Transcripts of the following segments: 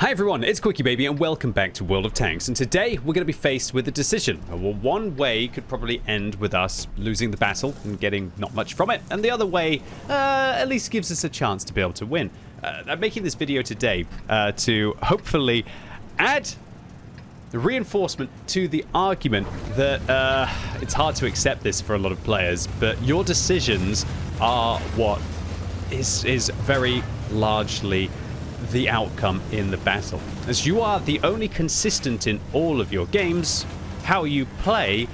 Hi everyone, it's QuickyBaby and welcome back to World of Tanks, and today we're going to be faced with a decision. Well, one way could probably end with us losing the battle and getting not much from it, and the other way at least gives us a chance to be able to win. I'm making this video today to hopefully add reinforcement to the argument that it's hard to accept this for a lot of players, but your decisions are what is very largely the outcome in the battle. As you are the only consistent in all of your games, how you play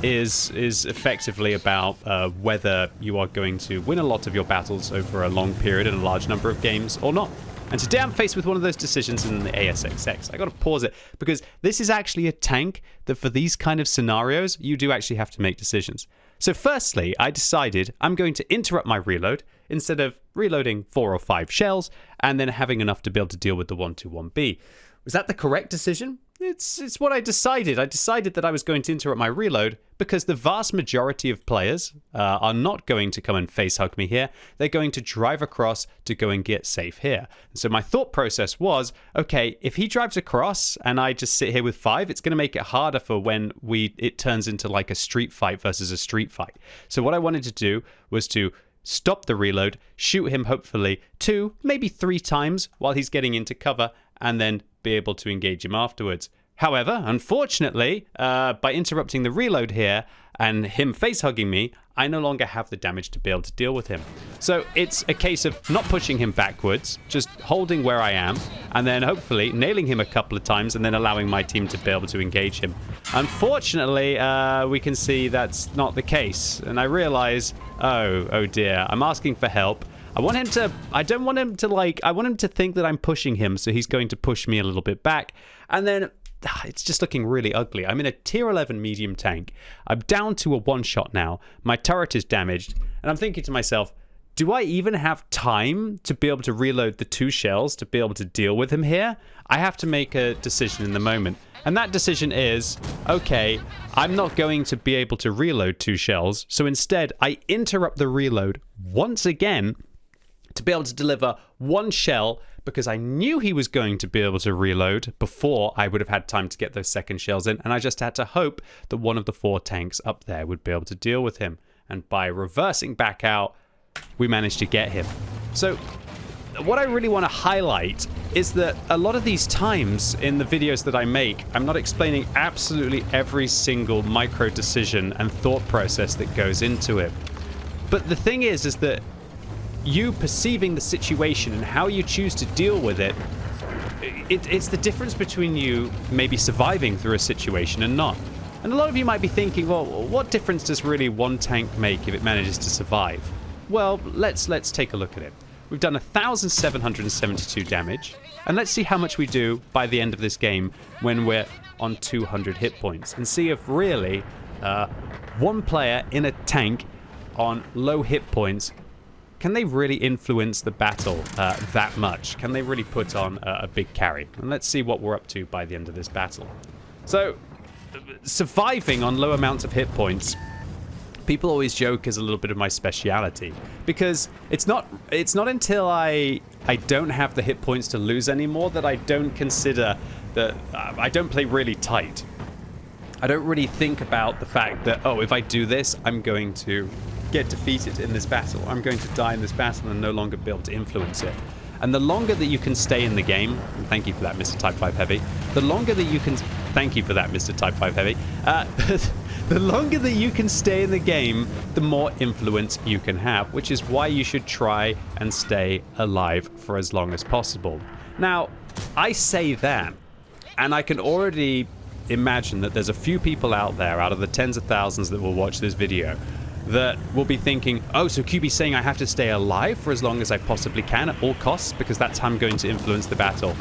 is effectively about whether you are going to win a lot of your battles over a long period and a large number of games or not. And today I'm faced with one of those decisions in the ASXX. I gotta pause it because this is actually a tank that for these kind of scenarios, you do actually have to make decisions. So firstly, I decided I'm going to interrupt my reload instead of reloading 4 or 5 shells and then having enough to be able to deal with the 121B. Was that the correct decision? It's what I decided. I decided that I was going to interrupt my reload because the vast majority of players are not going to come and face hug me here. They're going to drive across to go and get safe here. And so my thought process was, okay, if he drives across and I just sit here with 5, it's going to make it harder for when it turns into like a street fight versus a street fight. So what I wanted to do was to stop the reload, shoot him hopefully 2, maybe 3 times while he's getting into cover, and then be able to engage him afterwards. However, unfortunately, by interrupting the reload here and him face-hugging me, I no longer have the damage to be able to deal with him. So it's a case of not pushing him backwards, just holding where I am, and then hopefully nailing him a couple of times and then allowing my team to be able to engage him. Unfortunately, we can see that's not the case, and I realize, oh dear, I'm asking for help. I want him to, I don't want him to I want him to think that I'm pushing him, so he's going to push me a little bit back, and then it's just looking really ugly. I'm in a tier 11 medium tank. I'm down to a one-shot now. My turret is damaged, and I'm thinking to myself, do I even have time to be able to reload the 2 shells to be able to deal with him here? I have to make a decision in the moment. And that decision is, okay, I'm not going to be able to reload 2 shells, so instead I interrupt the reload once again to be able to deliver 1 shell because I knew he was going to be able to reload before I would have had time to get those second shells in, and I just had to hope that one of the 4 tanks up there would be able to deal with him. And by reversing back out, we managed to get him. So what I really want to highlight is that a lot of these times in the videos that I make, I'm not explaining absolutely every single micro decision and thought process that goes into it. But the thing is that you perceiving the situation and how you choose to deal with it, it's the difference between you maybe surviving through a situation and not. And a lot of you might be thinking, well, what difference does really one tank make if it manages to survive? Well, let's take a look at it. We've done 1,772 damage, and let's see how much we do by the end of this game when we're on 200 hit points, and see if really one player in a tank on low hit points, can they really influence the battle that much? Can they really put on a big carry? And let's see what we're up to by the end of this battle. So, surviving on low amounts of hit points, people always joke is a little bit of my speciality, because it's not until I don't have the hit points to lose anymore that I don't consider that I don't play really tight. I don't really think about the fact that, oh, if I do this, I'm going to get defeated in this battle. I'm going to die in this battle and no longer be able to influence it. And the longer that you can stay in the game, and thank you for that, Mr. Type 5 Heavy, the longer that you can, thank you for that, Mr. Type 5 Heavy, the longer that you can stay in the game, the more influence you can have, which is why you should try and stay alive for as long as possible. Now, I say that, and I can already imagine that there's a few people out there, out of the tens of thousands that will watch this video, that will be thinking, oh, so QB's saying I have to stay alive for as long as I possibly can at all costs because that's how I'm going to influence the battle.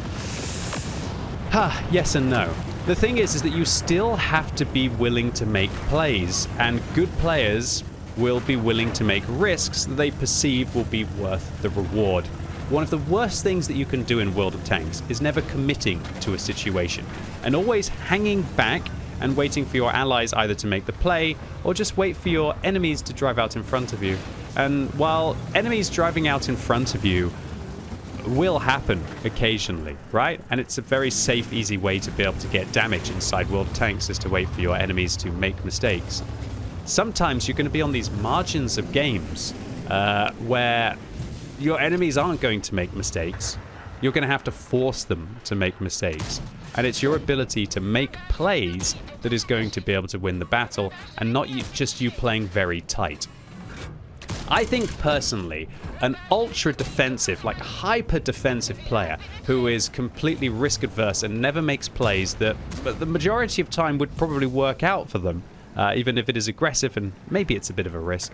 Yes and no. The thing is that you still have to be willing to make plays, and good players will be willing to make risks that they perceive will be worth the reward. One of the worst things that you can do in World of Tanks is never committing to a situation and always hanging back and waiting for your allies either to make the play or just wait for your enemies to drive out in front of you. And while enemies driving out in front of you will happen occasionally, right? And it's a very safe, easy way to be able to get damage inside World of Tanks, is to wait for your enemies to make mistakes. Sometimes you're going to be on these margins of games where your enemies aren't going to make mistakes. You're going to have to force them to make mistakes. And it's your ability to make plays that is going to be able to win the battle, and not just you playing very tight. I think personally, an ultra defensive, like hyper defensive player who is completely risk adverse and never makes plays that the majority of time would probably work out for them, even if it is aggressive and maybe it's a bit of a risk,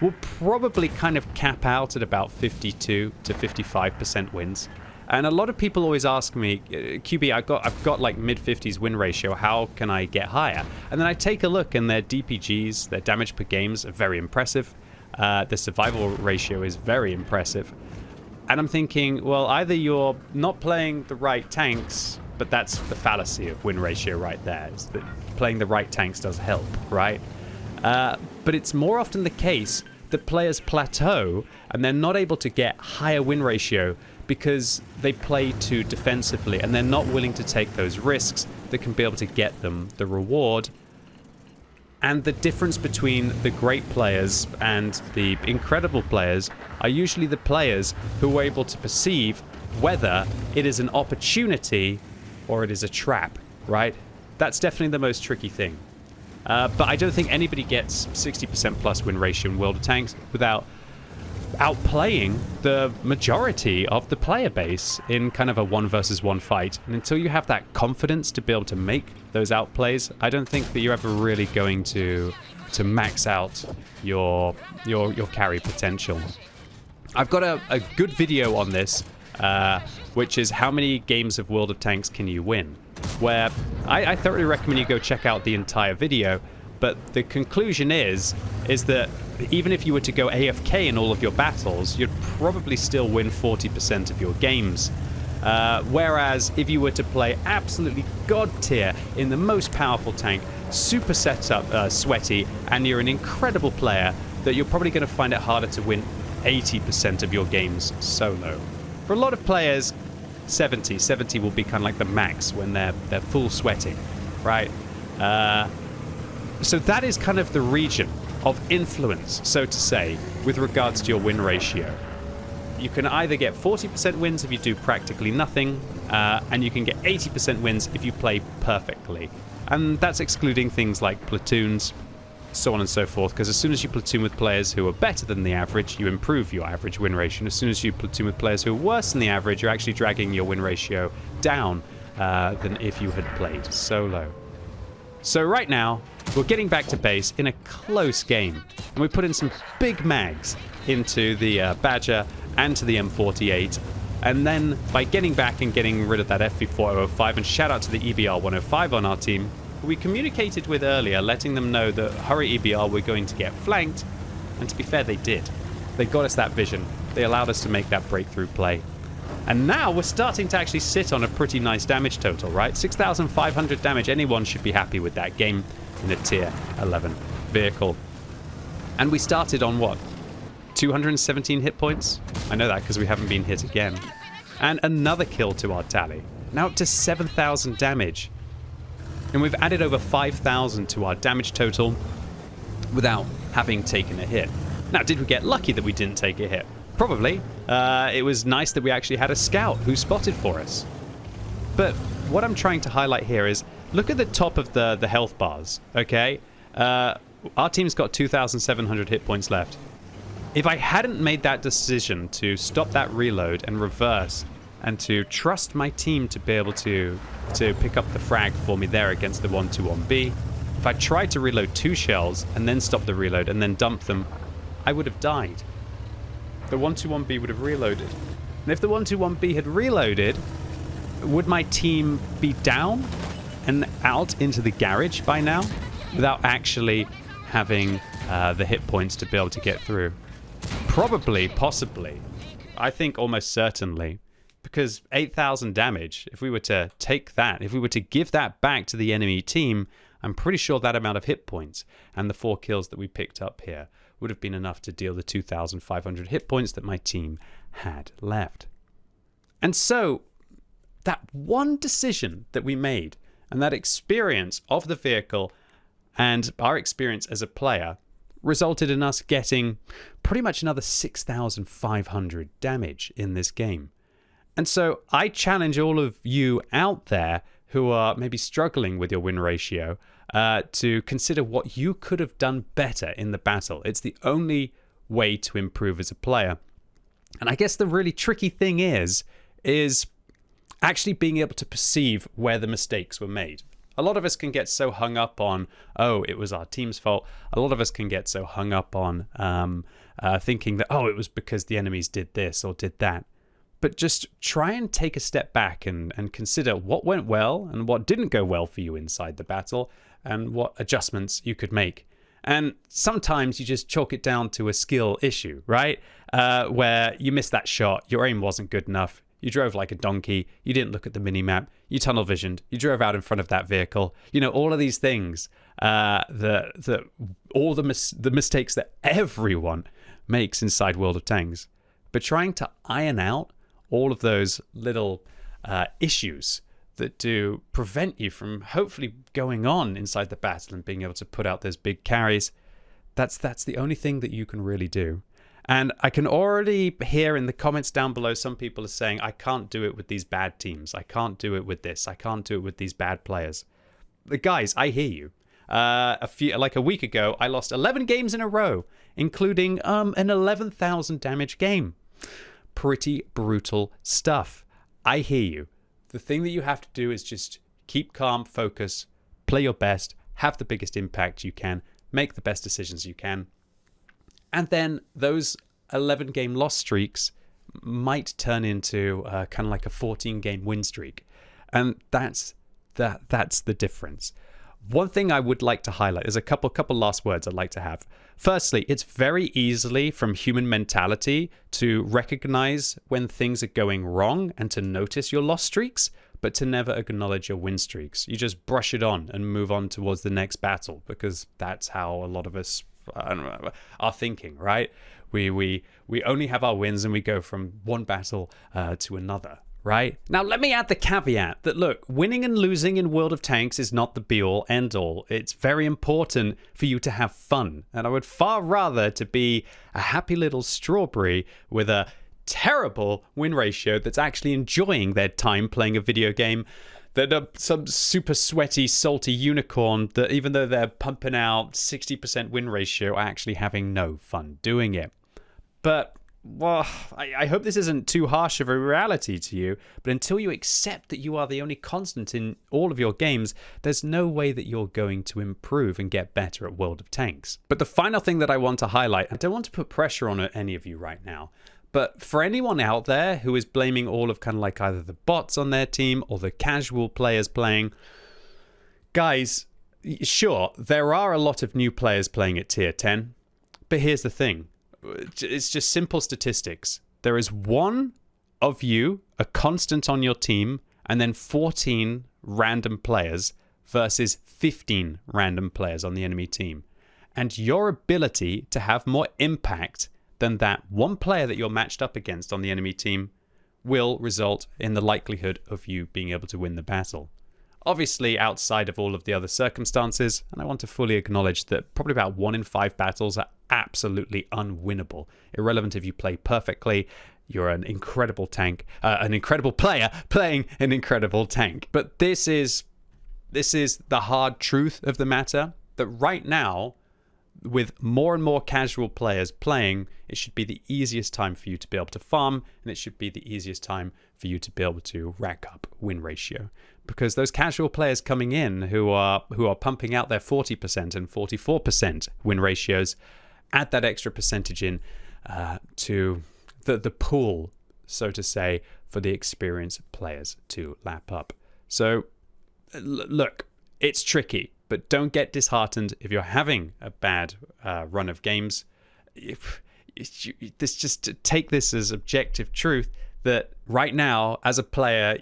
will probably kind of cap out at about 52 to 55% wins. And a lot of people always ask me, QB, I've got like mid-50s win ratio, how can I get higher? And then I take a look, and their DPGs, their damage per games, are very impressive. The survival ratio is very impressive. And I'm thinking, well, either you're not playing the right tanks, but that's the fallacy of win ratio right there, is that playing the right tanks does help, right? But it's more often the case that players plateau and they're not able to get higher win ratio because they play too defensively and they're not willing to take those risks that can be able to get them the reward. And the difference between the great players and the incredible players are usually the players who are able to perceive whether it is an opportunity or it is a trap, right? That's definitely the most tricky thing. But I don't think anybody gets 60% plus win ratio in World of Tanks without outplaying the majority of the player base in kind of a 1 versus 1 fight. And until you have that confidence to be able to make those outplays, I don't think that you're ever really going to max out your carry potential. I've got a good video on this, which is how many games of World of Tanks can you win, where I thoroughly recommend you go check out the entire video. But the conclusion is that even if you were to go AFK in all of your battles, you'd probably still win 40% of your games. Whereas if you were to play absolutely god tier in the most powerful tank, super set up, sweaty, and you're an incredible player, that you're probably going to find it harder to win 80% of your games solo. For a lot of players, 70 will be kind of like the max when they're full sweating, right? So that is kind of the region of influence, so to say, with regards to your win ratio. You can either get 40% wins if you do practically nothing, and you can get 80% wins if you play perfectly. And that's excluding things like platoons, so on and so forth, because as soon as you platoon with players who are better than the average, you improve your average win ratio. And as soon as you platoon with players who are worse than the average, you're actually dragging your win ratio down than if you had played solo. So right now, we're getting back to base in a close game, and we put in some big mags into the Badger and to the M48, and then by getting back and getting rid of that FV4005, and shout out to the EBR-105 on our team, who we communicated with earlier, letting them know that hurry EBR, we're going to get flanked, and to be fair, they did. They got us that vision. They allowed us to make that breakthrough play. And now we're starting to actually sit on a pretty nice damage total, right? 6,500 damage. Anyone should be happy with that game in a tier 11 vehicle. And we started on what? 217 hit points? I know that because we haven't been hit again. And another kill to our tally. Now up to 7,000 damage. And we've added over 5,000 to our damage total without having taken a hit. Now, did we get lucky that we didn't take a hit? Probably. It was nice that we actually had a scout who spotted for us. But what I'm trying to highlight here is, look at the top of the health bars, okay? Our team's got 2,700 hit points left. If I hadn't made that decision to stop that reload and reverse, and to trust my team to be able to pick up the frag for me there against the 121B, if I tried to reload 2 shells and then stop the reload and then dump them, I would have died. The 121B would have reloaded. And if the 121B had reloaded, would my team be down and out into the garage by now without actually having the hit points to be able to get through? Probably, possibly. I think almost certainly. Because 8,000 damage, if we were to take that, if we were to give that back to the enemy team, I'm pretty sure that amount of hit points and the 4 kills that we picked up here would have been enough to deal the 2,500 hit points that my team had left. And so that one decision that we made and that experience of the vehicle and our experience as a player resulted in us getting pretty much another 6,500 damage in this game. And so I challenge all of you out there who are maybe struggling with your win ratio to consider what you could have done better in the battle. It's the only way to improve as a player. And I guess the really tricky thing is actually being able to perceive where the mistakes were made. A lot of us can get so hung up on, oh, it was our team's fault. A lot of us can get so hung up on thinking that, oh, it was because the enemies did this or did that. But just try and take a step back and consider what went well and what didn't go well for you inside the battle and what adjustments you could make. And sometimes you just chalk it down to a skill issue, right? Where you missed that shot, your aim wasn't good enough, you drove like a donkey, you didn't look at the minimap, you tunnel visioned, you drove out in front of that vehicle. You know, all of these things, all the mistakes that everyone makes inside World of Tanks. But trying to iron out all of those little issues that do prevent you from hopefully going on inside the battle and being able to put out those big carries, that's the only thing that you can really do. And I can already hear in the comments down below, some people are saying, I can't do it with these bad teams. I can't do it with this. I can't do it with these bad players. But guys, I hear you. A week ago, I lost 11 games in a row, including an 11,000 damage game. Pretty brutal stuff. I hear you. The thing that you have to do is just keep calm, focus, play your best, have the biggest impact you can, make the best decisions you can. And then those 11-game loss streaks might turn into kind of like a 14-game win streak. And that's the difference. One thing I would like to highlight is a couple last words I'd like to have. Firstly, it's very easily from human mentality to recognize when things are going wrong and to notice your loss streaks, but to never acknowledge your win streaks. You just brush it on and move on towards the next battle because that's how a lot of us are thinking, right? We only have our wins and we go from one battle to another. Right? Now, let me add the caveat that, look, winning and losing in World of Tanks is not the be-all, end-all. It's very important for you to have fun. And I would far rather to be a happy little strawberry with a terrible win ratio that's actually enjoying their time playing a video game than some super sweaty, salty unicorn that even though they're pumping out 60% win ratio, are actually having no fun doing it. But well, I hope this isn't too harsh of a reality to you, but until you accept that you are the only constant in all of your games, there's no way that you're going to improve and get better at World of Tanks. But the final thing that I want to highlight, I don't want to put pressure on any of you right now, but for anyone out there who is blaming all of kind of like either the bots on their team or the casual players playing, guys, sure, there are a lot of new players playing at tier 10, but here's the thing. It's just simple statistics. There is one of you, a constant on your team, and then 14 random players versus 15 random players on the enemy team. And your ability to have more impact than that one player that you're matched up against on the enemy team will result in the likelihood of you being able to win the battle. Obviously, outside of all of the other circumstances, and I want to fully acknowledge that probably about 1 in 5 battles are absolutely unwinnable. Irrelevant if you play perfectly, you're an incredible tank, an incredible player playing an incredible tank. But this is the hard truth of the matter, that right now, with more and more casual players playing, it should be the easiest time for you to be able to farm, and it should be the easiest time for you to be able to rack up win ratio. Because those casual players coming in who are pumping out their 40% and 44% win ratios add that extra percentage in to the pool, so to say, for the experienced players to lap up. So, look, it's tricky, but don't get disheartened if you're having a bad run of games. Just take this as objective truth that right now, as a player,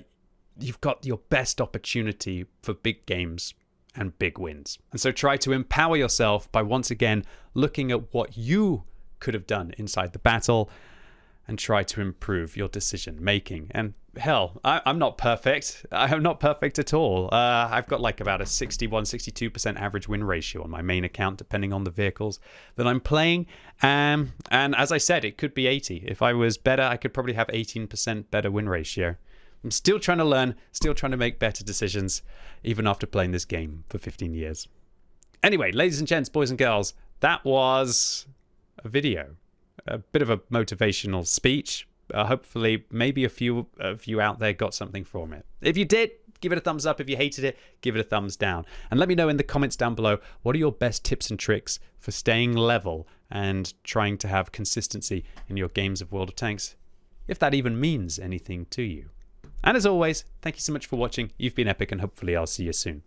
you've got your best opportunity for big games and big wins. And so try to empower yourself by once again looking at what you could have done inside the battle and try to improve your decision making. And hell, I'm not perfect. I am not perfect at all. I've got like about a 61-62% average win ratio on my main account, depending on the vehicles that I'm playing. And as I said, it could be 80. If I was better, I could probably have 18% better win ratio. I'm still trying to learn, still trying to make better decisions, even after playing this game for 15 years. Anyway, ladies and gents, boys and girls, that was a video. A bit of a motivational speech. Hopefully, maybe a few of you out there got something from it. If you did, give it a thumbs up. If you hated it, give it a thumbs down. And let me know in the comments down below, what are your best tips and tricks for staying level and trying to have consistency in your games of World of Tanks, if that even means anything to you. And as always, thank you so much for watching. You've been epic, and hopefully I'll see you soon.